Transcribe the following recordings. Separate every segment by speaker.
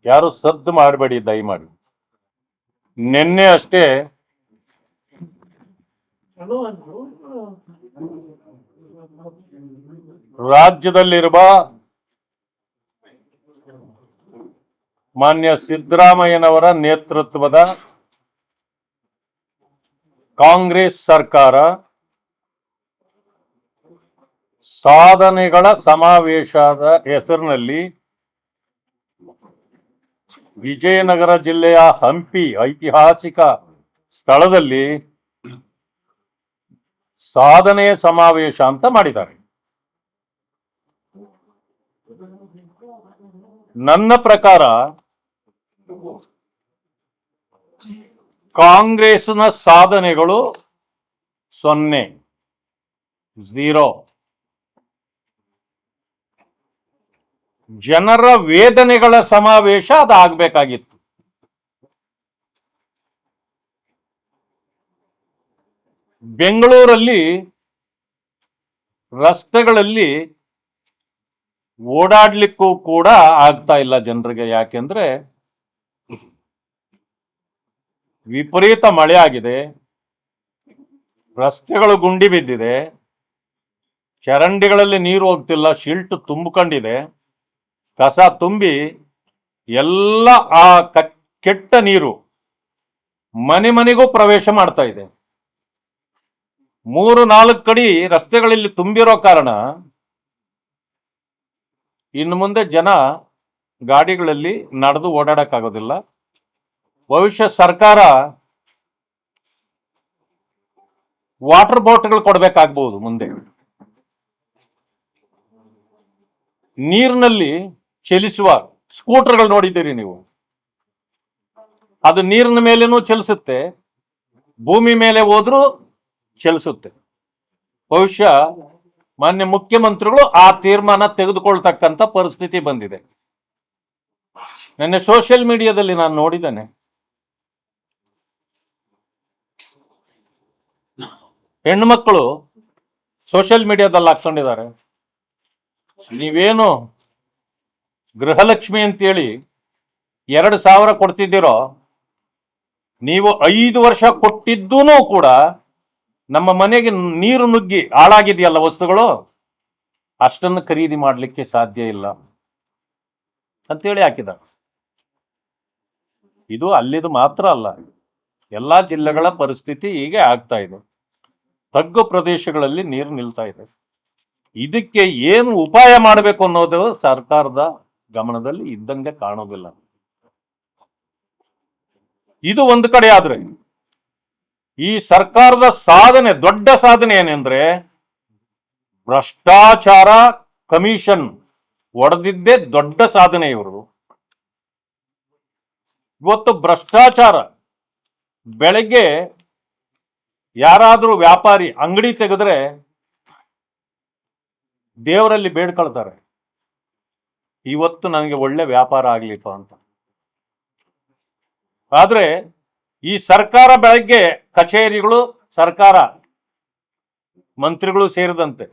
Speaker 1: ಯಾರು ಸದ್ದು ಮಾಡಬೇಡಿ ದಯಮಾಡಿ. ನಿನ್ನೆ ಅಷ್ಟೇ ರಾಜ್ಯದಲ್ಲಿರುವ ಮಾನ್ಯ ಸಿದ್ದರಾಮಯ್ಯನವರ ನೇತೃತ್ವದ ಕಾಂಗ್ರೆಸ್ ಸರ್ಕಾರ ಸಾಧನೆಗಳ ಸಮಾವೇಶದ ಹೆಸರಿನಲ್ಲಿ ವಿಜಯನಗರ ಜಿಲ್ಲೆಯ ಹಂಪಿ ಐತಿಹಾಸಿಕ ಸ್ಥಳದಲ್ಲಿ ಸಾಧನೆಯ ಸಮಾವೇಶ ಅಂತ ಮಾಡಿದ್ದಾರೆ. ನನ್ನ ಪ್ರಕಾರ ಕಾಂಗ್ರೆಸ್ನ ಸಾಧನೆಗಳು 0. ಜನರ ವೇದನೆಗಳ ಸಮಾವೇಶ ಅದಾಗಬೇಕಾಗಿತ್ತು. ಬೆಂಗಳೂರಲ್ಲಿ ರಸ್ತೆಗಳಲ್ಲಿ ಓಡಾಡ್ಲಿಕ್ಕೂ ಕೂಡ ಆಗ್ತಾ ಇಲ್ಲ ಜನರಿಗೆ. ಯಾಕೆಂದ್ರೆ ವಿಪರೀತ ಮಳೆ ಆಗಿದೆ, ರಸ್ತೆಗಳು ಗುಂಡಿ ಬಿದ್ದಿದೆ, ಚರಂಡಿಗಳಲ್ಲಿ ನೀರು ಹೋಗ್ತಿಲ್ಲ, ಶಿಲ್ಟ್ ತುಂಬಿಕೊಂಡಿದೆ, ಕಸ ತುಂಬಿ ಎಲ್ಲ ಆ ಕೆಟ್ಟ ನೀರು ಮನೆ ಮನೆಗೂ ಪ್ರವೇಶ ಮಾಡ್ತಾ ಇದೆ. 3-4 ಕಡೆ ರಸ್ತೆಗಳಲ್ಲಿ ತುಂಬಿರೋ ಕಾರಣ ಇನ್ನು ಮುಂದೆ ಜನ ಗಾಡಿಗಳಲ್ಲಿ ನಡೆದು ಓಡಾಡಕ್ಕಾಗೋದಿಲ್ಲ. ಭವಿಷ್ಯ ಸರ್ಕಾರ ವಾಟರ್ ಬಾಟಲ್ ಕೊಡಬೇಕಾಗಬಹುದು. ಮುಂದೆ ನೀರಿನಲ್ಲಿ ಚಲಿಸುವ ಸ್ಕೂಟರ್ಗಳು ನೋಡಿದ್ದೀರಿ ನೀವು. ಅದು ನೀರಿನ ಮೇಲೇನೂ ಚಲಿಸುತ್ತೆ, ಭೂಮಿ ಮೇಲೆ ಹೋದ್ರೂ ಚಲಿಸುತ್ತೆ. ಬಹುಶಃ ಮಾನ್ಯ ಮುಖ್ಯಮಂತ್ರಿಗಳು ಆ ತೀರ್ಮಾನ ತೆಗೆದುಕೊಳ್ತಕ್ಕಂಥ ಪರಿಸ್ಥಿತಿ ಬಂದಿದೆ. ನನ್ನ ಸೋಷಿಯಲ್ ಮೀಡಿಯಾದಲ್ಲಿ ನಾನು ನೋಡಿದ್ದೇನೆ, ಹೆಣ್ಣು ಮಕ್ಕಳು ಸೋಷಿಯಲ್ ಮೀಡಿಯಾದಲ್ಲಿ ಹಾಕ್ಕೊಂಡಿದ್ದಾರೆ, ನೀವೇನು ಗೃಹಲಕ್ಷ್ಮಿ ಅಂತೇಳಿ 2,000 ಕೊಡ್ತಿದ್ದೀರೋ, ನೀವು 5 ವರ್ಷ ಕೊಟ್ಟಿದ್ದೂ ಕೂಡ ನಮ್ಮ ಮನೆಗೆ ನೀರು ನುಗ್ಗಿ ಹಾಳಾಗಿದೆಯಲ್ಲ ವಸ್ತುಗಳು, ಅಷ್ಟನ್ನು ಖರೀದಿ ಮಾಡಲಿಕ್ಕೆ ಸಾಧ್ಯ ಇಲ್ಲ ಅಂತೇಳಿ ಹಾಕಿದ್ದಾರೆ. ಇದು ಅಲ್ಲಿದು ಮಾತ್ರ ಅಲ್ಲ, ಎಲ್ಲಾ ಜಿಲ್ಲೆಗಳ ಪರಿಸ್ಥಿತಿ ಹೀಗೆ ಆಗ್ತಾ ಇದೆ. ತಗ್ಗು ಪ್ರದೇಶಗಳಲ್ಲಿ ನೀರು ನಿಲ್ತಾ ಇದೆ. ಇದಕ್ಕೆ ಏನು ಉಪಾಯ ಮಾಡಬೇಕು ಅನ್ನೋದು ಸರ್ಕಾರದ ಗಮನದಲ್ಲಿ ಇದ್ದಂಗೆ ಕಾಣೋದಿಲ್ಲ. ಇದು ಒಂದು ಕಡೆ ಆದ್ರೆ, ಈ ಸರ್ಕಾರದ ಸಾಧನೆ, ದೊಡ್ಡ ಸಾಧನೆ ಏನೆಂದ್ರೆ ಭ್ರಷ್ಟಾಚಾರ ಕಮಿಷನ್ ಹೊಡೆದಿದ್ದೇ ದೊಡ್ಡ ಸಾಧನೆ. ಇವರು ಇವತ್ತು ಭ್ರಷ್ಟಾಚಾರ, ಬೆಳಗ್ಗೆ ಯಾರಾದ್ರೂ ವ್ಯಾಪಾರಿ ಅಂಗಡಿ ತೆಗೆದ್ರೆ ದೇವರಲ್ಲಿ ಬೇಡ್ಕೊಳ್ತಾರೆ, ಇವತ್ತು ನನಗೆ ಒಳ್ಳೆ ವ್ಯಾಪಾರ ಆಗ್ಲಿಪ್ಪ ಅಂತ. ಆದ್ರೆ ಈ ಸರ್ಕಾರ ಬೆಳಗ್ಗೆ ಕಚೇರಿಗಳು, ಸರ್ಕಾರ ಮಂತ್ರಿಗಳು ಸೇರಿದಂತೆ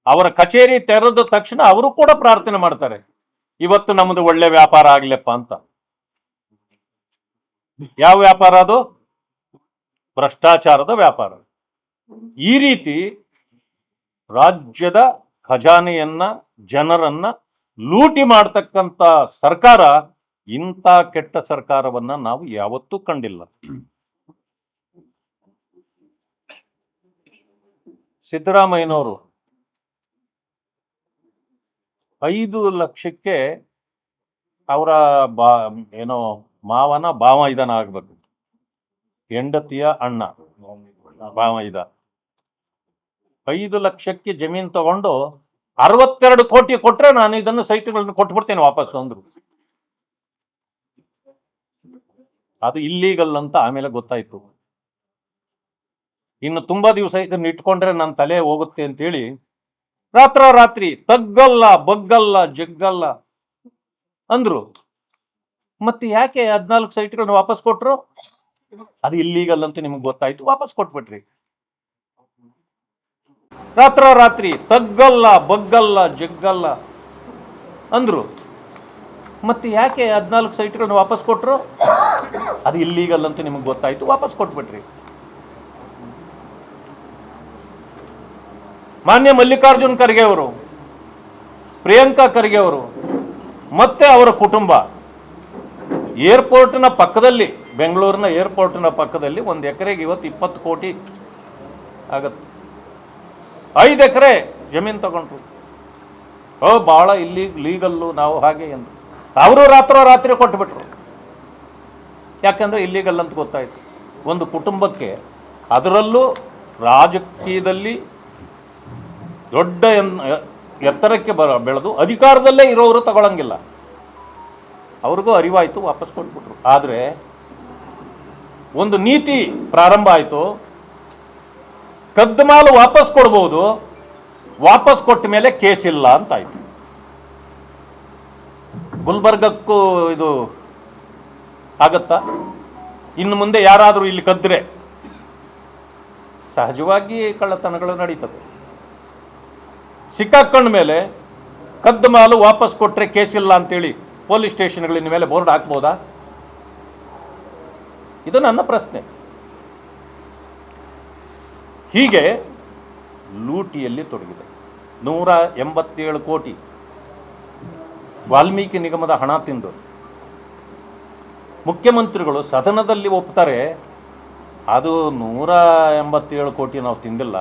Speaker 1: ಅವರ ಕಚೇರಿ ತೆರೆದ ತಕ್ಷಣ ಅವರು ಕೂಡ ಪ್ರಾರ್ಥನೆ ಮಾಡ್ತಾರೆ, ಇವತ್ತು ನಮ್ಮದು ಒಳ್ಳೆ ವ್ಯಾಪಾರ ಆಗ್ಲಿಪ್ಪ ಅಂತ. ಯಾವ ವ್ಯಾಪಾರ ಅದು? ಭ್ರಷ್ಟಾಚಾರದ ವ್ಯಾಪಾರ. ಈ ರೀತಿ ರಾಜ್ಯದ ಖಜಾನೆಯನ್ನ, ಜನರನ್ನ ಲೂಟಿ ಮಾಡ್ತಕ್ಕಂಥ ಸರ್ಕಾರ, ಇಂಥ ಕೆಟ್ಟ ಸರ್ಕಾರವನ್ನ ನಾವು ಯಾವತ್ತೂ ಕಂಡಿಲ್ಲ. ಸಿದ್ದರಾಮಯ್ಯನವರು 5 ಲಕ್ಷಕ್ಕೆ ಅವರ ಏನೋ ಮಾವನ ಭಾವ ಇದನ್ನ ಆಗ್ಬೇಕು, ಹೆಂಡತಿಯ ಅಣ್ಣ ಭಾವ ಇದ 5 ಲಕ್ಷಕ್ಕೆ ಜಮೀನು ತಗೊಂಡು 62 ಕೋಟಿ ಕೊಟ್ರೆ ನಾನು ಇದನ್ನು ಸೈಟ್ಗಳನ್ನು ಕೊಟ್ಬಿಡ್ತೇನೆ ವಾಪಸ್ ಅಂದ್ರು. ಅದು ಇಲ್ಲೀಗಲ್ ಅಂತ ಆಮೇಲೆ ಗೊತ್ತಾಯ್ತು. ಇನ್ನು ತುಂಬಾ ದಿವಸ ಇದನ್ನ ಇಟ್ಕೊಂಡ್ರೆ ನನ್ನ ತಲೆ ಹೋಗುತ್ತೆ ಅಂತೇಳಿ ರಾತ್ರಿ ತಗ್ಗಲ್ಲ, ಬಗ್ಗಲ್ಲ, ಜಗ್ಗಲ್ಲ ಅಂದ್ರು. ಮತ್ತೆ ಯಾಕೆ 14 ಸೈಟ್ಗಳನ್ನ ವಾಪಸ್ ಕೊಟ್ರು? ಅದು ಇಲ್ಲೀಗಲ್ ಅಂತ ನಿಮ್ಗೆ ಗೊತ್ತಾಯ್ತು, ವಾಪಸ್ ಕೊಟ್ಬಿಟ್ರಿ. ರಾತ್ರಿ ತಗ್ಗಲ್ಲ, ಬಗ್ಗಲ್ಲ, ಜಗ್ಗಲ್ಲ ಅಂದ್ರು. ಮತ್ತು ಯಾಕೆ 14 ಸೈಟ್ಗಳನ್ನ ವಾಪಸ್ ಕೊಟ್ಟರು? ಅದು ಇಲ್ಲೀಗಲ್ ಅಂತ ನಿಮಗೆ ಗೊತ್ತಾಯಿತು, ವಾಪಸ್ ಕೊಟ್ಬಿಟ್ರಿ. ಮಾನ್ಯ ಮಲ್ಲಿಕಾರ್ಜುನ್ ಖರ್ಗೆ ಅವರು, ಪ್ರಿಯಾಂಕಾ ಖರ್ಗೆ ಅವರು ಮತ್ತು ಅವರ ಕುಟುಂಬ ಏರ್ಪೋರ್ಟ್ನ ಪಕ್ಕದಲ್ಲಿ, ಬೆಂಗಳೂರಿನ ಏರ್ಪೋರ್ಟ್ನ ಪಕ್ಕದಲ್ಲಿ 1 ಎಕರೆಗೆ ಇವತ್ತು 20 ಕೋಟಿ ಆಗತ್ತೆ. 5 ಎಕರೆ ಜಮೀನು ತಗೊಂಡ್ರು. ಭಾಳ ಲೀಗಲ್ಲು ನಾವು ಹಾಗೆ ಎಂದು ಅವರು ರಾತ್ರಿ ಕೊಟ್ಟುಬಿಟ್ರು. ಯಾಕಂದರೆ ಇಲ್ಲೀಗಲ್ ಅಂತ ಗೊತ್ತಾಯಿತು. ಒಂದು ಕುಟುಂಬಕ್ಕೆ, ಅದರಲ್ಲೂ ರಾಜಕೀಯದಲ್ಲಿ ದೊಡ್ಡ ಎತ್ತರಕ್ಕೆ ಬೆಳೆದು ಅಧಿಕಾರದಲ್ಲೇ ಇರೋರು ತಗೊಳ್ಳಂಗಿಲ್ಲ. ಅವ್ರಿಗೂ ಅರಿವಾಯಿತು, ವಾಪಸ್ ಕೊಟ್ಬಿಟ್ರು. ಆದರೆ ಒಂದು ನೀತಿ ಪ್ರಾರಂಭ ಆಯಿತು, ಕದ್ದ ಮಾಲು ವಾಪಸ್ ಕೊಡ್ಬೋದು, ವಾಪಸ್ ಕೊಟ್ಟ ಮೇಲೆ ಕೇಸ್ ಇಲ್ಲ ಅಂತಾಯಿತು. ಗುಲ್ಬರ್ಗಕ್ಕೂ ಇದು ಆಗತ್ತಾ? ಇನ್ನು ಮುಂದೆ ಯಾರಾದರೂ ಇಲ್ಲಿ ಕದ್ದರೆ ಸಹಜವಾಗಿ ಕಳ್ಳತನಗಳು ನಡೀತದೆ. ಸಿಕ್ಕಾಕೊಂಡ ಮೇಲೆ ಕದ್ದ ಮಾಲು ವಾಪಸ್ ಕೊಟ್ಟರೆ ಕೇಸಿಲ್ಲ ಅಂತೇಳಿ ಪೊಲೀಸ್ ಸ್ಟೇಷನ್ಗಳಿನ ಮೇಲೆ ಬೋರ್ಡ್ ಹಾಕ್ಬೋದಾ? ಇದು ನನ್ನ ಪ್ರಶ್ನೆ. ಹೀಗೆ ಲೂಟಿಯಲ್ಲಿ ತೊಡಗಿದೆ. 187 ಕೋಟಿ ವಾಲ್ಮೀಕಿ ನಿಗಮದ ಹಣ ತಿಂದು ಮುಖ್ಯಮಂತ್ರಿಗಳು ಸದನದಲ್ಲಿ ಒಪ್ತಾರೆ, ಅದು 187 ಕೋಟಿ ನಾವು ತಿಂದಿಲ್ಲ,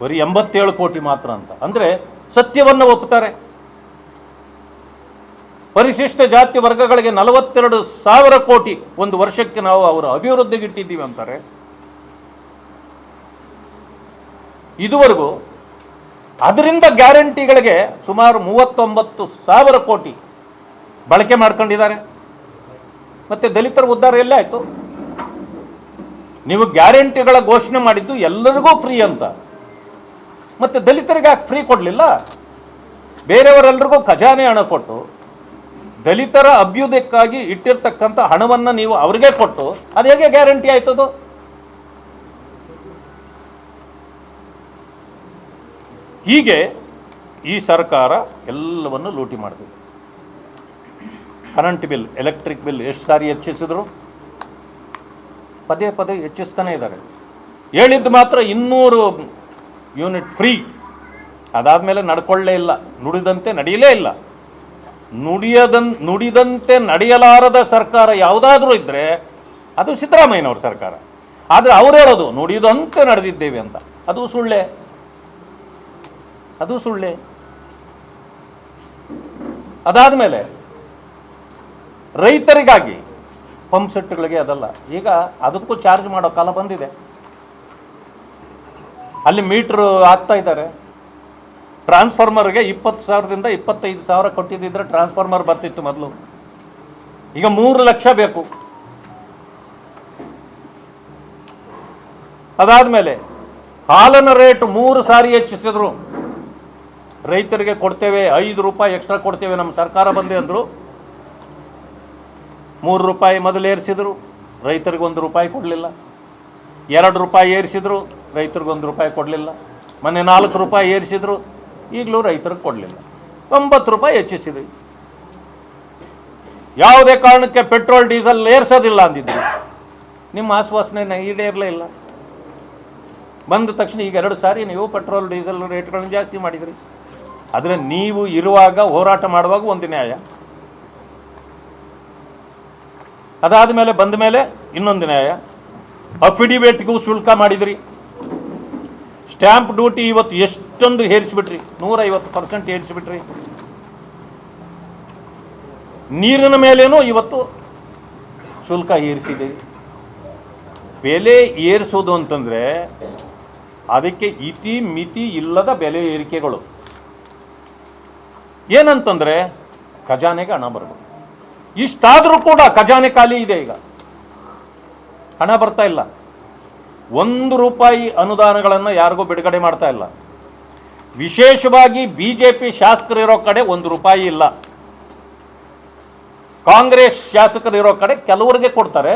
Speaker 1: ಬರೀ 87 ಕೋಟಿ ಮಾತ್ರ ಅಂತ. ಅಂದರೆ ಸತ್ಯವನ್ನು ಒಪ್ತಾರೆ. ಪರಿಶಿಷ್ಟ ಜಾತಿ ವರ್ಗಗಳಿಗೆ 42,000 ಕೋಟಿ ಒಂದು ವರ್ಷಕ್ಕೆ ನಾವು ಅವರ ಅಭಿವೃದ್ಧಿಗೆ ಇಟ್ಟಿದ್ದೀವಿ ಅಂತಾರೆ. ಇದುವರೆಗೂ ಅದರಿಂದ ಗ್ಯಾರಂಟಿಗಳಿಗೆ ಸುಮಾರು 39,000 ಕೋಟಿ ಬಳಕೆ ಮಾಡ್ಕೊಂಡಿದ್ದಾರೆ. ಮತ್ತು ದಲಿತರ ಉದ್ಧಾರ ಎಲ್ಲೇ ಆಯಿತು? ನೀವು ಗ್ಯಾರಂಟಿಗಳ ಘೋಷಣೆ ಮಾಡಿದ್ದು ಎಲ್ಲರಿಗೂ ಫ್ರೀ ಅಂತ, ಮತ್ತು ದಲಿತರಿಗೆ ಯಾಕೆ ಫ್ರೀ ಕೊಡಲಿಲ್ಲ? ಬೇರೆಯವರೆಲ್ಲರಿಗೂ ಖಜಾನೆ ಹಣ ಕೊಟ್ಟು ದಲಿತರ ಅಭ್ಯುದಯಕ್ಕಾಗಿ ಇಟ್ಟಿರ್ತಕ್ಕಂಥ ಹಣವನ್ನು ನೀವು ಅವರಿಗೆ ಕೊಟ್ಟು ಅದು ಹೇಗೆ ಗ್ಯಾರಂಟಿ ಆಯ್ತದು? ಹೀಗೆ ಈ ಸರ್ಕಾರ ಎಲ್ಲವನ್ನು ಲೂಟಿ ಮಾಡಿದೆ. ಕರೆಂಟ್ ಬಿಲ್, ಎಲೆಕ್ಟ್ರಿಕ್ ಬಿಲ್ ಎಷ್ಟು ಸಾರಿ ಹೆಚ್ಚಿಸಿದ್ರು? ಪದೇ ಪದೇ ಹೆಚ್ಚಿಸ್ತಾನೆ ಇದ್ದಾರೆ. ಹೇಳಿದ್ದು ಮಾತ್ರ 200 ಯೂನಿಟ್ ಫ್ರೀ. ಅದಾದಮೇಲೆ ನಡ್ಕೊಳ್ಳೇ ಇಲ್ಲ, ನುಡಿದಂತೆ ನಡೆಯಲೇ ಇಲ್ಲ. ನುಡಿದಂತೆ ನಡೆಯಲಾರದ ಸರ್ಕಾರ ಯಾವುದಾದ್ರೂ ಇದ್ದರೆ ಅದು ಸಿದ್ದರಾಮಯ್ಯನವ್ರ ಸರ್ಕಾರ. ಆದರೆ ಅವ್ರು ಹೇಳೋದು ನುಡಿದಂತೆ ನಡೆದಿದ್ದೇವೆ ಅಂತ, ಅದು ಸುಳ್ಳೆ. ಅದಾದಮೇಲೆ ರೈತರಿಗಾಗಿ ಪಂಪ್ ಸೆಟ್ಗಳಿಗೆ ಅದಲ್ಲ, ಈಗ ಅದಕ್ಕೂ ಚಾರ್ಜ್ ಮಾಡೋ ಕಾಲ ಬಂದಿದೆ. ಅಲ್ಲಿ ಮೀಟ್ರು ಹಾಕ್ತಾ ಇದ್ದಾರೆ. ಟ್ರಾನ್ಸ್ಫಾರ್ಮರ್ಗೆ 20,000ದಿಂದ 25,000 ಕೊಟ್ಟಿದ್ದಿದ್ರೆ ಟ್ರಾನ್ಸ್ಫಾರ್ಮರ್ ಬರ್ತಿತ್ತು ಮೊದಲು. ಈಗ 3 ಲಕ್ಷ ಬೇಕು. ಅದಾದಮೇಲೆ ಹಾಲಿನ ರೇಟ್ 3 ಸಾರಿ ಹೆಚ್ಚಿಸಿದ್ರು. ರೈತರಿಗೆ ಕೊಡ್ತೇವೆ, 5 ರೂಪಾಯಿ ಎಕ್ಸ್ಟ್ರಾ ಕೊಡ್ತೇವೆ ನಮ್ಮ ಸರ್ಕಾರ ಬಂದೆ ಅಂದರು. 3 ರೂಪಾಯಿ ಮೊದಲು ಏರಿಸಿದ್ರು, ರೈತರಿಗೆ 1 ರೂಪಾಯಿ ಕೊಡಲಿಲ್ಲ. 2 ರೂಪಾಯಿ ಏರಿಸಿದ್ರು, ರೈತರಿಗೆ 1 ರೂಪಾಯಿ ಕೊಡಲಿಲ್ಲ. ಮೊನ್ನೆ 4 ರೂಪಾಯಿ ಏರಿಸಿದ್ರು, ಈಗಲೂ ರೈತರಿಗೆ ಕೊಡಲಿಲ್ಲ. 9 ರೂಪಾಯಿ ಹೆಚ್ಚಿಸಿದ್ವಿ. ಯಾವುದೇ ಕಾರಣಕ್ಕೆ ಪೆಟ್ರೋಲ್ ಡೀಸೆಲ್ ಏರಿಸೋದಿಲ್ಲ ಅಂದಿದ್ರು. ನಿಮ್ಮ ಆಶ್ವಾಸನೆ ಈಡೇರಲೇ ಇಲ್ಲ. ಬಂದ ತಕ್ಷಣ ಈಗ 2 ಸಾರಿ ನೀವು ಪೆಟ್ರೋಲ್ ಡೀಸೆಲ್ ರೇಟ್ಗಳನ್ನು ಜಾಸ್ತಿ ಮಾಡಿದ್ರಿ. ಆದರೆ ನೀವು ಇರುವಾಗ ಹೋರಾಟ ಮಾಡುವಾಗ ಒಂದು ನ್ಯಾಯ, ಅದಾದ ಮೇಲೆ ಬಂದ ಮೇಲೆ ಇನ್ನೊಂದು ನ್ಯಾಯ. ಅಫಿಡಿವೇಟ್ಗೂ ಶುಲ್ಕ ಮಾಡಿದ್ರಿ. ಸ್ಟ್ಯಾಂಪ್ ಡ್ಯೂಟಿ ಇವತ್ತು ಎಷ್ಟೊಂದು ಏರಿಸಿಬಿಟ್ರಿ, 150% ಏರಿಸಿಬಿಟ್ರಿ. ನೀರಿನ ಮೇಲೇನೂ ಇವತ್ತು ಶುಲ್ಕ ಏರಿಸಿದೆ. ಬೆಲೆ ಏರಿಸೋದು ಅಂತಂದರೆ ಅದಕ್ಕೆ ಇತಿ ಮಿತಿ ಇಲ್ಲದ ಬೆಲೆ ಏರಿಕೆಗಳು. ಏನಂತಂದರೆ ಖಜಾನೆಗೆ ಹಣ ಬರಬೇಕು. ಇಷ್ಟಾದರೂ ಕೂಡ ಖಜಾನೆ ಖಾಲಿ ಇದೆ. ಈಗ ಹಣ ಬರ್ತಾ ಇಲ್ಲ. 1 ರೂಪಾಯಿ ಅನುದಾನಗಳನ್ನು ಯಾರಿಗೂ ಬಿಡುಗಡೆ ಮಾಡ್ತಾ ಇಲ್ಲ. ವಿಶೇಷವಾಗಿ BJP ಶಾಸಕರಿರೋ ಕಡೆ 1 ರೂಪಾಯಿ ಇಲ್ಲ. ಕಾಂಗ್ರೆಸ್ ಶಾಸಕರಿರೋ ಕಡೆ ಕೆಲವರಿಗೆ ಕೊಡ್ತಾರೆ,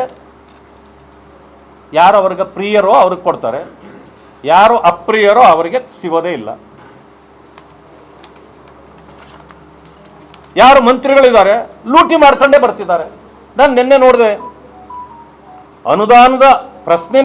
Speaker 1: ಯಾರು ಅವ್ರಿಗೆ ಪ್ರಿಯರೋ ಅವ್ರಿಗೆ ಕೊಡ್ತಾರೆ, ಯಾರು ಅಪ್ರಿಯರೋ ಅವರಿಗೆ ಸಿಗೋದೇ ಇಲ್ಲ. ಯಾರು ಮಂತ್ರಿಗಳಿದ್ದಾರೆ ಲೂಟಿ ಮಾಡ್ಕೊಂಡೇ ಬರ್ತಿದ್ದಾರೆ. ನಾನು ನಿನ್ನೆ ನೋಡಿದೆ, ಅನುದಾನದ ಪ್ರಶ್ನೆ